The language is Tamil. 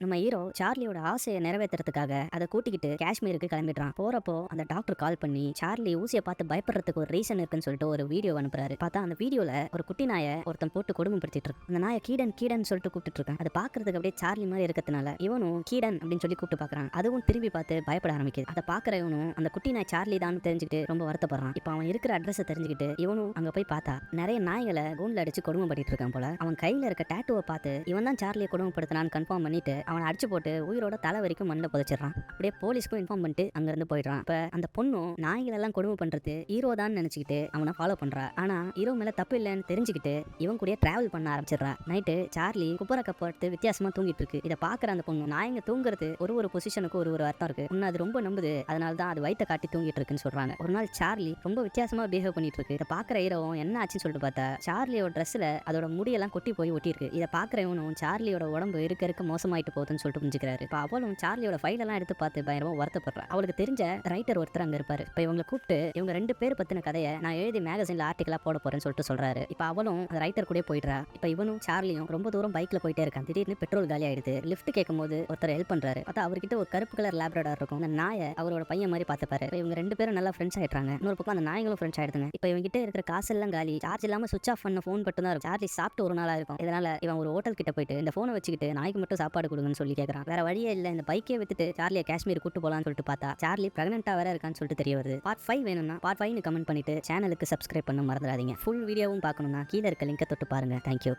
நம்ம ஹீரோ சார்லியோட ஆசையை நிறைவேத்துறதுக்காக அதை கூட்டிக்கிட்டு காஷ்மீருக்கு கிளம்பிடுறான். போறப்போ அந்த டாக்டர் கால் பண்ணி சார்லி ஊசியை பார்த்து பயப்படுறதுக்கு ஒரு ரீசன் இருக்குன்னு சொல்லிட்டு ஒரு வீடியோ அனுப்புறாரு. பார்த்தா அந்த வீடியோல ஒரு குட்டி நாயை ஒருத்தன் போட்டு கொடுமைப்படுத்திட்டு இருக்கு. அந்த நாயை கீடன் கீடன் சொல்லிட்டு கூப்பிட்டு இருக்கான். அதை பாக்குறதுக்கு அப்படியே சார்லி மாதிரி இருக்கிறதுனால இவனும் கீடன் அப்படின்னு சொல்லி கூப்பிட்டு பாக்குறான். அதுவும் திரும்பி பார்த்து பயப்பட ஆரம்பிக்குது. அதை பாக்குற இவனும் அந்த குட்டி நாய் சார்லி தான் தெரிஞ்சுக்கிட்டு ரொம்ப வருத்தப்படுறான். இப்போ அவன் இருக்கிற அட்ரஸ் தெரிஞ்சுக்கிட்டு இவனும் அங்க போய் பார்த்தா நிறைய நாய்களை கூண்டுல அடிச்சு கொடுமைப்படுத்திட்டு இருக்கான் போல. அவன் கையில இருக்க டாட்டூவை பார்த்து இவன் தான் சார்லியை கொடுமைப்படுத்தினான்னு கன்ஃபார்ம் பண்ணிட்டு அவனை அடிச்சு போட்டு உயிரோட தலை வரைக்கும் மண்ணில் புதைச்சிடறான். அப்படியே போலீஸ்க்கும் இன்ஃபார்ம் பண்ணிட்டு அங்க இருந்து போயிடுறான். இப்ப அந்த பொண்ணும் நாய்கள் எல்லாம் கொடுமை பண்றது ஹீரோ தான் நினைச்சுக்கிட்டு அவனை ஃபாலோ பண்றா. ஆனா ஹீரோ மேல தப்பு இல்லைன்னு தெரிஞ்சுக்கிட்டு இவன் கூட டிராவல் பண்ண ஆரம்பிச்சிடறா. நைட்டு சார்லி குப்பரை கப்படுத்து வித்தியாசமா தூங்கிட்டு இருக்கு. இதை பாக்குற அந்த பொண்ணு நாயங்க தூங்குறது ஒரு பொசிஷனுக்கு ஒரு அர்த்தம் இருக்கு. உன்னை அது ரொம்ப நம்புது, அதனால தான் அது வயித்தை காட்டி தூங்கிட்டு இருக்குன்னு சொல்றாங்க. ஒரு நாள் சார்லி ரொம்ப வித்தியாசமா பிஹேவ் பண்ணிட்டு இருக்கு. இதை பாக்குற ஹீரோவும் என்ன ஆச்சுன்னு சொல்லிட்டு பார்த்தா சார்லியோட ட்ரெஸ்ல அதோட முடியெல்லாம் கொட்டி போய் ஒட்டி இருக்கு. இதை பாக்குற இவனும் சார்லியோட உடம்பு இருக்க மோசமாயிட்டு போகுதுன்னு சொல்லிட்டு புரிஞ்சுக்கிறாரு. இப்ப அவளும் சார்லியோட ஃபைல் எல்லாம் எடுத்து பார்த்து பயங்கரமா வருத்தப்படுறா. அவளுக்கு தெரிஞ்ச ரைட்டர் ஒருத்தர் அங்க இருப்பாரு. இப்ப இவங்களை கூப்பிட்டு இவங்க 2 பேர் பத்தின கதையை நான் எழுதி மேகசின்ல ஆர்டிகலா போட போறேன்னு சொல்லிட்டு சொல்றாரு. இப்ப அவளும் அந்த ரைட்டர் கூட போயிடுறா. இப்ப இவனும் சார்லியும் ரொம்ப தூரம் பைக்ல போயிட்டே இருக்கான். திடீர்னு பெட்ரோல் காலி ஆயிடுது. லிஃப்ட் கேட்கும்போது ஒருத்தர் ஹெல்ப் பண்றாரு. பார்த்தா அவர்கிட்ட ஒரு கருப்பு கலர் லேப்ரடார் இருக்கும். அந்த நாயை அவரோட பையன் மாதிரி பார்த்துப்பாரு. இவங்க 2 பேரும் நல்லா ஃப்ரெண்ட்ஸ் ஆயிட்டாங்க. இன்னொரு பக்கம் அந்த நாய்களும் ஃப்ரெண்ட்ஸ் ஆயிடுதுங்க. இப்ப இவங்க கிட்ட இருக்கிற காசு எல்லாம் காலி. சார்ஜ் இல்லாம சுவிட்ச் ஆஃப் பண்ண போன் மட்டும் தான் இருக்கும். சார்லி சாப்பிட்டு ஒரு நாளா இருக்கும். இதனால இவன் ஒரு ஹோட்டல் கிட்ட போயிட்டு இந்த போனை வச்சுக்கிட்டு நாய்க்கு மட்டும் சாப்பாடு கொடுங்கன்னு சொல்லி கேட்கறான். வேற வழியே இல்ல, இந்த பைக்கே வித்துட்டு சார்லியை காஷ்மீர் கூட்டு போலான்னு சொல்லிட்டு பார்த்தா சார்லி பிரெக்னெண்டா வேற இருக்கான்னு சொல்லிட்டு தெரிய வருது. பார்ட் 5 வேணும்னா பார்ட் 5 கமெண்ட் பண்ணிட்டு சேனலுக்கு சப்ஸ்கிரைப் பண்ண மறந்துடாதீங்க. ஃபுல் வீடியோவும் பார்க்கணும்னா கீழே இருக்க லிங்கை தொட்டு பாருங்க. தேங்க்யூ.